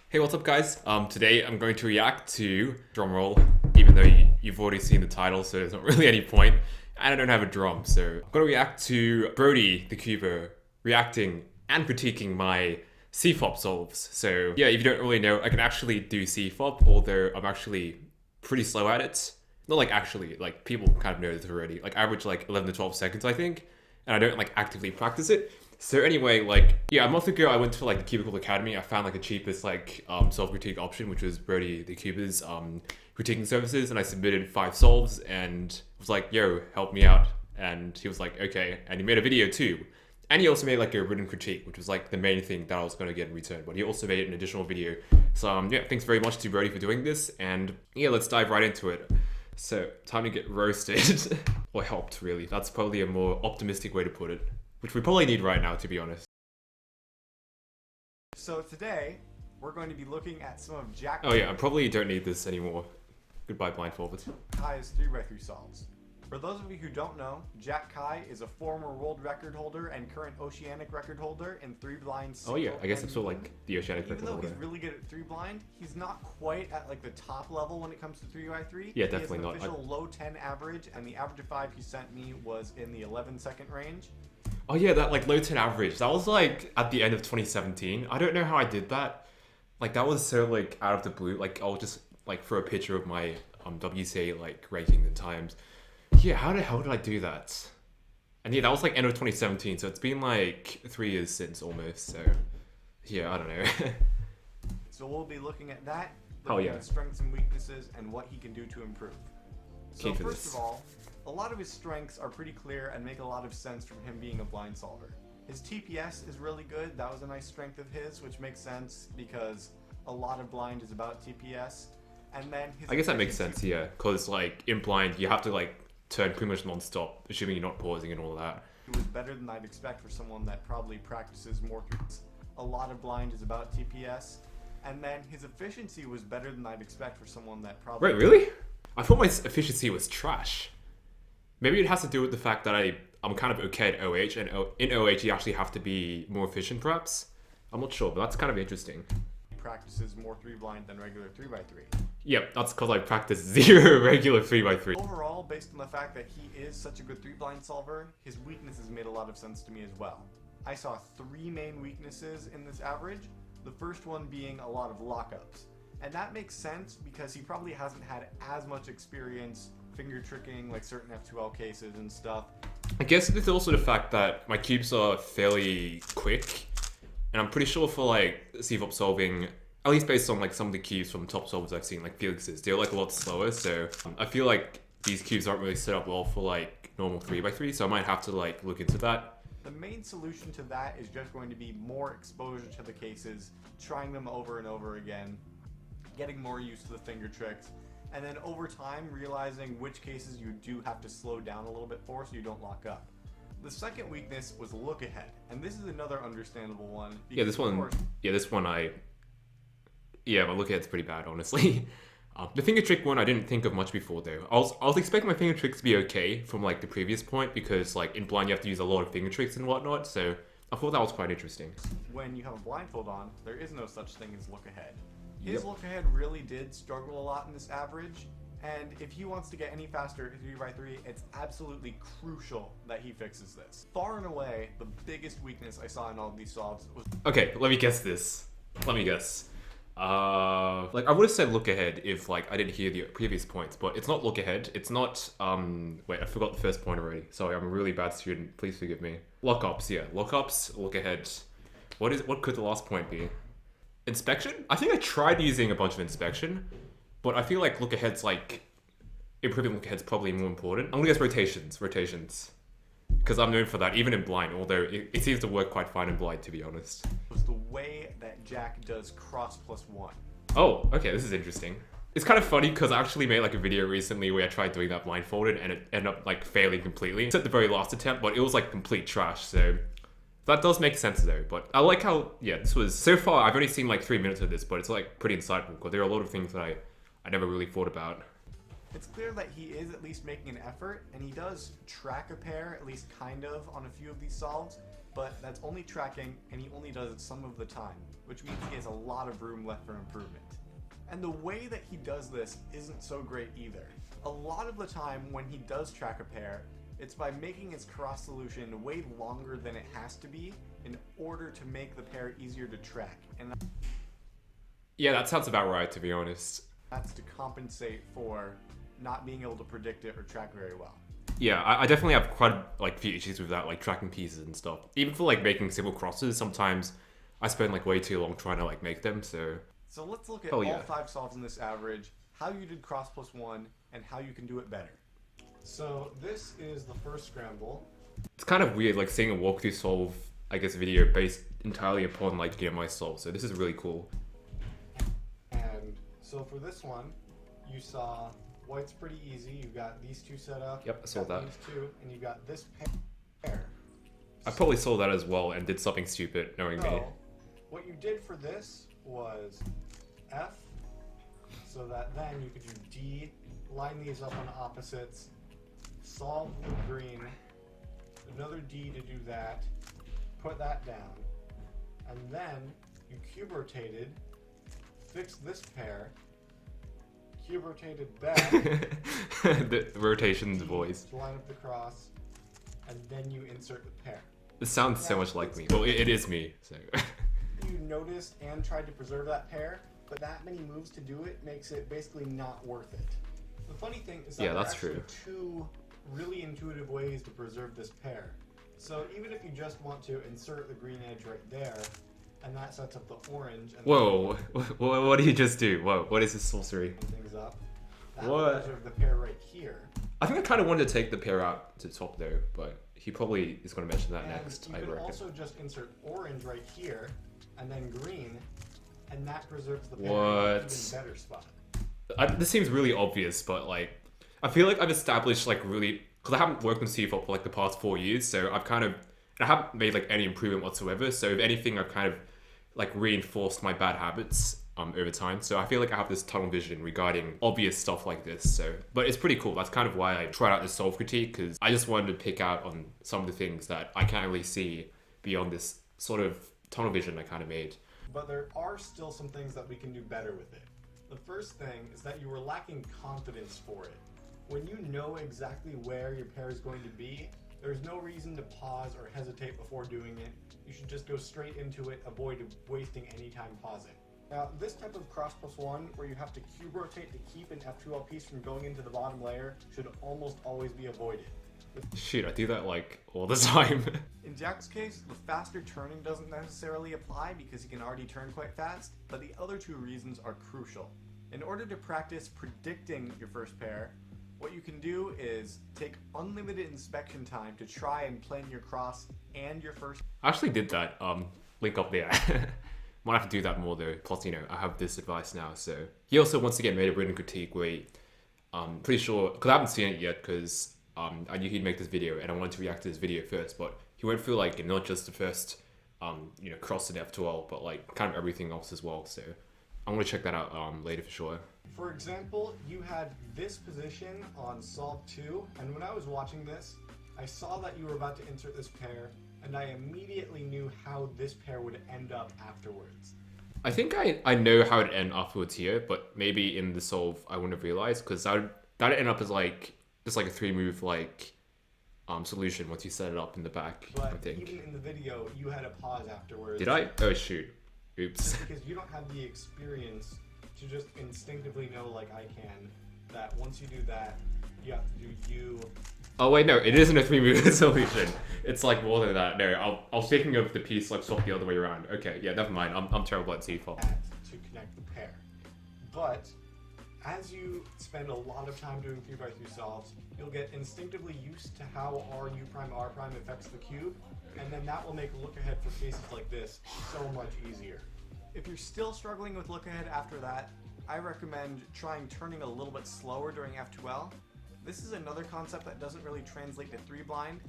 Hey, what's up guys? Today I'm going to react to drumroll, even though you've already seen the title, so there's not really any point. And I don't have a drum, so I'm going to react to BrodytheCuber reacting and critiquing my CFOP Solves. So yeah, if you don't really know, I can actually do CFOP, although I'm actually pretty slow at it. Not like actually, like people kind of know this already. Like average like 11 to 12 seconds, I think. And I don't like actively practice it. So anyway, like, yeah, a month ago I went to like the Cubicle Academy. I found like the cheapest like self-critique option, which was BrodytheCuber's critiquing services, and I submitted 5 solves and was like, yo, help me out. And he was like, okay. And he made a video too. And he also made like a written critique, which was like the main thing that I was going to get in return. But he also made an additional video. So yeah, thanks very much to Brody for doing this. And yeah, let's dive right into it. So time to get roasted. Or helped, really. That's probably a more optimistic way to put it. Which we probably need right now, to be honest. So today, we're going to be looking at some of Jack Oh yeah, I probably don't need this anymore. Goodbye, blindfolded. Kai's 3x3 solves. For those of you who don't know, Jack Kai is a former world record holder and current oceanic record holder in 3 blind. Oh yeah, I guess it's sort of like the oceanic record Even though holder. he's really good at 3 blind, he's not quite at like the top level when it comes to 3x3. Yeah, definitely he has an not. official low 10 average, and the average of 5 he sent me was in the 11-second range. Oh yeah, that like low 10 average. That was like at the end of 2017. I don't know how I did that. Like that was so like out of the blue. Like I'll just like throw a picture of my WCA like ranking the times. Yeah, how the hell did I do that? And yeah, that was like end of 2017. So it's been like 3 years since almost. So yeah, I don't know. So we'll be looking at that, Oh, looking yeah. at strengths and weaknesses, and what he can do to improve. So Key for first this. of all, a lot of his strengths are pretty clear and make a lot of sense from him being a blind solver. His TPS is really good. That was a nice strength of his, which makes sense because a lot of blind is about TPS. And then his I guess that makes sense, yeah. Because like in blind, you have to like turn pretty much non-stop, assuming you're not pausing and all that. It was better than I'd expect for someone that probably practices more. A lot of blind is about TPS. And then his efficiency was better than I'd expect for someone that probably... Wait, really? I thought my efficiency was trash. Maybe it has to do with the fact that I'm kind of okay at OH, and in OH you actually have to be more efficient perhaps? I'm not sure, but that's kind of interesting. practices more 3 blind than regular 3x3. Yep, that's because I practice 0 regular 3x3. Overall, based on the fact that he is such a good 3 blind solver, his weaknesses made a lot of sense to me as well. I saw 3 main weaknesses in this average, the first one being a lot of lockups. And that makes sense because he probably hasn't had as much experience finger tricking like certain F2L cases and stuff. I guess it's also the fact that my cubes are fairly quick, and I'm pretty sure for like CFOP solving, at least based on like some of the cubes from top solvers I've seen, like Felix's, they're like a lot slower, so I feel like these cubes aren't really set up well for like normal 3x3, so I might have to like look into that. The main solution to that is just going to be more exposure to the cases, trying them over and over again, getting more used to the finger tricks, and then over time realizing which cases you do have to slow down a little bit for so you don't lock up. The second weakness was look ahead, and this is another understandable one. Yeah, this one, my look ahead's pretty bad, honestly. The finger trick one I didn't think of much before though. I was expecting my finger tricks to be okay from like the previous point because like in blind you have to use a lot of finger tricks and whatnot, so I thought that was quite interesting. When you have a blindfold on, there is no such thing as look ahead. His Yep. look ahead really did struggle a lot in this average, and if he wants to get any faster at 3x3, it's absolutely crucial that he fixes this. Far and away, the biggest weakness I saw in all of these solves was... Okay, let me guess this. Let me guess. Like I would have said look ahead if like I didn't hear the previous points, but it's not look ahead. It's not, wait, I forgot the first point already. Sorry, I'm a really bad student. Please forgive me. Lockups, yeah. Lockups, look ahead. What could the last point be? Inspection? I think I tried using a bunch of inspection, but I feel like look ahead's like, improving look ahead's probably more important. I'm gonna guess rotations. Because I'm known for that, even in blind, although it seems to work quite fine in blind, to be honest. was the way that Jack does cross +1. Oh, okay, this is interesting. It's kind of funny because I actually made like a video recently where I tried doing that blindfolded and it ended up like failing completely. It's at the very last attempt, but it was like complete trash, so that does make sense though. But I like how, yeah, this was, so far I've only seen like 3 minutes of this, but it's like pretty insightful because there are a lot of things that I never really thought about. It's clear that he is at least making an effort, and he does track a pair, at least kind of, on a few of these solves, but that's only tracking, and he only does it some of the time. which means he has a lot of room left for improvement. And the way that he does this isn't so great either. A lot of the time when he does track a pair, it's by making his cross solution way longer than it has to be in order to make the pair easier to track. And Yeah, that sounds about right, to be honest. that's to compensate for not being able to predict it or track very well. Yeah, I definitely have quite like few issues with that, like tracking pieces and stuff. Even for like making simple crosses, sometimes I spend like way too long trying to like make them. So let's look at Oh, all yeah. 5 solves in this average, how you did cross plus 1, and how you can do it better. So this is the first scramble. it's kind of weird, like seeing a walkthrough solve, I guess, video based entirely upon like my solve. So this is really cool. And so for this one, you saw white's pretty easy. You got these two set up. Yep, I saw got that. These two, and you got this pair. I probably saw that as well and did something stupid, knowing me. So what you did for this was F, so that then you could do D, line these up on opposites, solve with green, another D to do that, put that down, and then you cube rotated, fixed this pair, cube rotated back, The rotation's voice. to line up the cross, and then you insert the pair. It sounds so much like me. Well, it is me. So You noticed and tried to preserve that pair, but that many moves to do it makes it basically not worth it. The funny thing is that Yeah, there are that's actually true. 2 really intuitive ways to preserve this pair. So even if you just want to insert the green edge right there, and that sets up the orange, and whoa, what did you just do? Whoa, what is this sorcery? things up, that What? will preserve the pair right here. I think I kind of wanted to take the pair out to the top though, but he probably is going to mention that And next, you I could reckon. also just insert orange right here, and then green, and that preserves the pair What? in an even better spot. This seems really obvious, but like, I feel like I've established like really, because I haven't worked on CFOP for like the past 4 years, so I haven't made like any improvement whatsoever. So if anything, I've kind of like reinforced my bad habits over time. So I feel like I have this tunnel vision regarding obvious stuff like this. So, but it's pretty cool. That's kind of why I tried out this solve critique, because I just wanted to pick out on some of the things that I can't really see beyond this sort of tunnel vision I kind of made. But there are still some things that we can do better with it. The first thing is that you were lacking confidence for it. When you know exactly where your pair is going to be, there's no reason to pause or hesitate before doing it. You should just go straight into it, avoid wasting any time pausing. Now, this type of cross plus 1, where you have to cube rotate to keep an F2L piece from going into the bottom layer, should almost always be avoided. Shoot, I do that like all the time. In Jack's case, the faster turning doesn't necessarily apply because he can already turn quite fast, but the other 2 reasons are crucial. In order to practice predicting your first pair, what you can do is take unlimited inspection time to try and plan your cross and your first. I actually did that. Link up there. Might have to do that more though. Plus, you know, I have this advice now. So he also once again made a written critique where pretty sure, because I haven't seen it yet, because I knew he'd make this video and I wanted to react to this video first. But he went through like not just the first cross in F12, but like kind of everything else as well. So I'm gonna check that out later for sure. For example, you had this position on solve 2, and when I was watching this, I saw that you were about to insert this pair, and I immediately knew how this pair would end up afterwards. I think I know how it end afterwards here, but maybe in the solve I wouldn't have realized, because that'd end up as like just like a 3-move like solution once you set it up in the back. But I think. even in the video, you had a pause afterwards. Did I? Oh shoot! Oops. Just because you don't have the experience to just instinctively know, like I can, that once you do that, you have to do U. Oh wait, no, it isn't a 3-move solution. It's like more than that. No, I was thinking of the piece like swapped the other way around. Okay, yeah, never mind. I'm terrible at CFOP. To connect the pair. But as you spend a lot of time doing 3x3 solves, you'll get instinctively used to how R prime affects the cube, and then that will make look ahead for cases like this so much easier. If you're still struggling with look ahead after that, I recommend trying turning a little bit slower during F2L. This is another concept that doesn't really translate to 3 blind.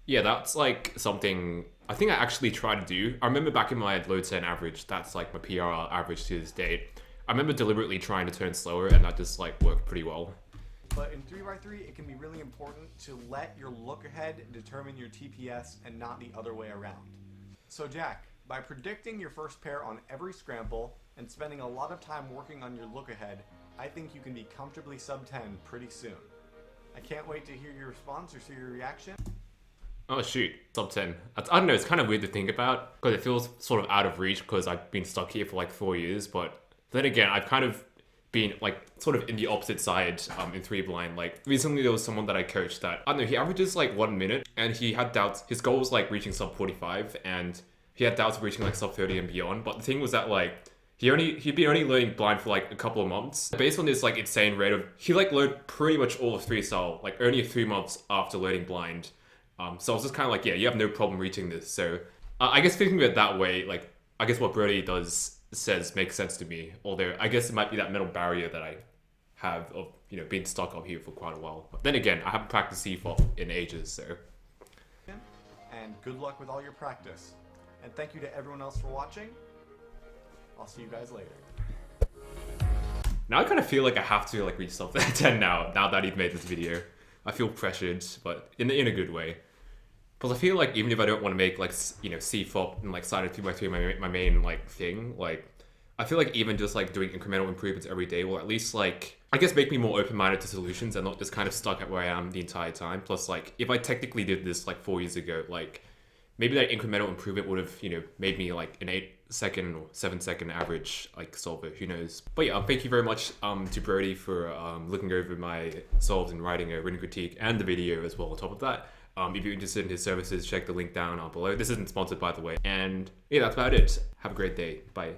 Yeah, that's like something I think I actually tried to do. I remember back in my low 10 average, that's like my PRR average to this date. I remember deliberately trying to turn slower, and that just like worked pretty well. But in 3x3, it can be really important to let your look ahead determine your TPS and not the other way around. So Jack, By predicting your first pair on every scramble and spending a lot of time working on your look ahead, I think you can be comfortably sub 10 pretty soon. I can't wait to hear your response or see your reaction. Oh shoot, sub 10. I don't know, it's kind of weird to think about because it feels sort of out of reach because I've been stuck here for like 4 years, but then again, I've kind of been like sort of in the opposite side in 3 blind. Like recently there was someone that I coached that, I don't know, he averages like 1 minute and he had doubts. His goal was like reaching sub 45 and he had doubts of reaching like sub 30 and beyond. But the thing was that like, he'd been only learning blind for like a couple of months. Based on this like insane rate of, he like learned pretty much all of 3-style, like only 3 months after learning blind. So I was just kind of like, yeah, you have no problem reaching this. So I guess thinking of it that way, like, I guess what Brody says makes sense to me. Although I guess it might be that mental barrier that I have of, you know, being stuck up here for quite a while. But then again, I haven't practiced CFOP in ages, so. And good luck with all your practice. And thank you to everyone else for watching. I'll see you guys later. Now I kind of feel like I have to like reach sub 10 now that he's made this video. I feel pressured, but in a good way. Because I feel like even if I don't want to make like, you know, CFOP and like sided 3x3 my main like thing, like I feel like even just like doing incremental improvements every day will at least like, I guess make me more open-minded to solutions and not just kind of stuck at where I am the entire time. Plus like if I technically did this like 4 years ago, like maybe that incremental improvement would have, you know, made me like an 8-second or 7-second average like solver, who knows. But yeah, thank you very much to Brody for looking over my solves and writing a written critique and the video as well on top of that. If you're interested in his services, check the link down below. This isn't sponsored, by the way. And yeah, that's about it. Have a great day. Bye.